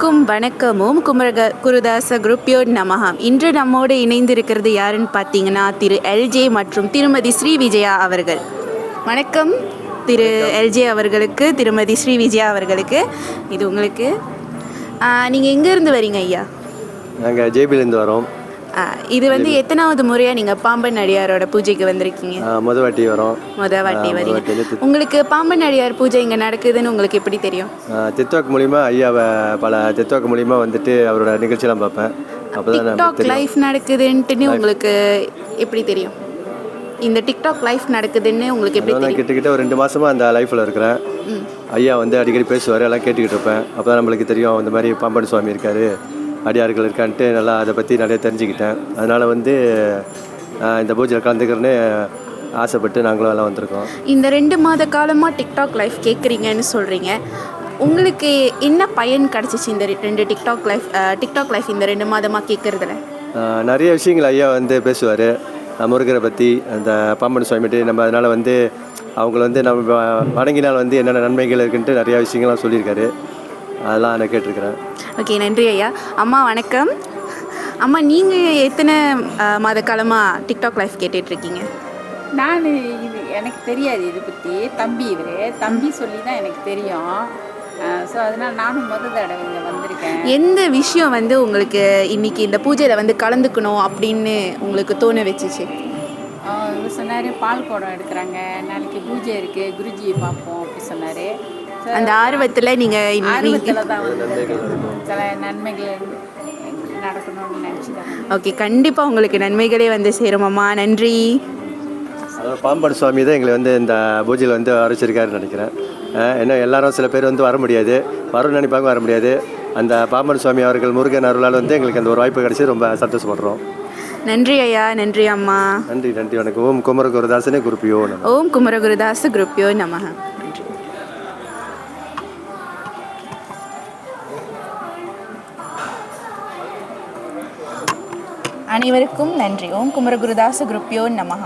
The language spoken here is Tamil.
அனைவருக்கும் வணக்கமும் குருதாச குருப்பியோ நமகம். இன்று நம்மோடு இணைந்திருக்கிறது யாருன்னு பார்த்தீங்கன்னா திரு எல்ஜே மற்றும் திருமதி ஸ்ரீ விஜயா அவர்கள். வணக்கம் திரு எல்ஜே அவர்களுக்கு, திருமதி ஸ்ரீ விஜயா அவர்களுக்கு. இது உங்களுக்கு. நீங்கள் எங்கேருந்து வரீங்க ஐயா? நாங்கள் ஜேபிலேருந்து வரோம். இது வந்து எத்தனாவது முறையாக நீங்கள் பாம்பன் அடியாரோட பூஜைக்கு வந்திருக்கீங்க? முத வாட்டி வரோம். வரீங்க. உங்களுக்கு பாம்பன் அடியார் பூஜை இங்கே நடக்குதுன்னு உங்களுக்கு எப்படி தெரியும்? டிக்டாக் மூலிமா ஐயாவை டிக்டாக் மூலிமா வந்துட்டு அவரோட நிகழ்ச்சியெல்லாம் பார்ப்பேன். டிக்டாக் லைஃப் நடக்குதுன்ட்டுன்னு உங்களுக்கு எப்படி தெரியும்? இந்த டிக்டாக் லைஃப் நடக்குதுன்னு உங்களுக்கு எப்படி தெரியும்? கிட்டத்தட்ட ஒரு 2 மாதமாக அந்த லைஃப்பில் இருக்கிறேன். ஐயா வந்து அடிக்கடி பேசுவார், எல்லாம் கேட்டுக்கிட்டு இருப்பேன். அப்போ தான் நம்மளுக்கு தெரியும் இந்த மாதிரி பாம்பன் சுவாமி இருக்கார், அடியார்கள் இருக்கான்ட்டு நல்லா அதை பற்றி நிறைய தெரிஞ்சுக்கிட்டேன். அதனால் வந்து இந்த பூஜையில் கலந்துக்கிறேன்னு ஆசைப்பட்டு நாங்களும் எல்லாம் வந்திருக்கோம். இந்த 2 மாத காலமாக டிக்டாக் லைஃப் கேட்குறீங்கன்னு சொல்கிறீங்க. உங்களுக்கு என்ன பயன் கிடச்சிச்சு இந்த 2 டிக்டாக் லைஃப் இந்த 2 மாதமாக கேட்குறதுல? நிறைய விஷயங்கள் ஐயா வந்து பேசுவார், முருகரை பற்றி, அந்த பாம்பன் சுவாமிட்டு. நம்ம அதனால் வந்து அவங்கள வந்து நம்ம வணங்கினால் வந்து என்னென்ன நன்மைகள் இருக்குன்ட்டு நிறையா விஷயங்கள்லாம் சொல்லியிருக்காரு. அதெல்லாம் நான் கேட்டிருக்கிறேன். ஓகே, நன்றி ஐயா. அம்மா வணக்கம். அம்மா, நீங்கள் எத்தனை மாத காலமாக டிக்டாக் லைஃப் கேட்டுட்ருக்கீங்க? நான் இது எனக்கு தெரியாது, இதை பற்றி தம்பி சொல்லி தான் எனக்கு தெரியும். ஸோ அதனால் நானும் தடவை இங்கே வந்திருக்கேன். எந்த விஷயம் வந்து உங்களுக்கு இன்றைக்கி இந்த பூஜையில் வந்து கலந்துக்கணும் அப்படின்னு உங்களுக்கு தோண வச்சிச்சு? சொன்னார் பால் குடம் எடுக்கிறாங்க, நாளைக்கு பூஜை இருக்குது, குருஜியை பார்ப்போம் அப்படி சொன்னார். அந்த ஆர்வத்தில் நீங்கள் தான் சில நன்மைகள் நடக்கணும்னு நினச்சிதான். ஓகே, கண்டிப்பாக உங்களுக்கு நன்மைகளே வந்து சேருமாம்மா. நன்றி. பாம்பன் சுவாமி தான் எங்களை வந்து இந்த பூஜையில் வந்து அரைச்சிருக்காருன்னு நினைக்கிறேன். ஏன்னா எல்லாரும் சில பேர் வந்து வர முடியாது, வரணும்னு நினைப்பாங்க, வர முடியாது. அந்த பாம்பன் சுவாமி அவர்கள் முருகன் அருளால் வந்து எங்களுக்கு அந்த ஒரு வாய்ப்பு கிடச்சி ரொம்ப சந்தோஷப்படுறோம். நன்றி ஐயா. நன்றி அம்மா. நன்றி வணக்கம். ஓம் குமரகுருதாசனே குருப்பியோ நம. ஓம் குமரகுருதாச குருப்பியோ நமக. அனைவருக்கும் நன்றி. ஓம் குமரகுருதாச குருப்பியோ நமக.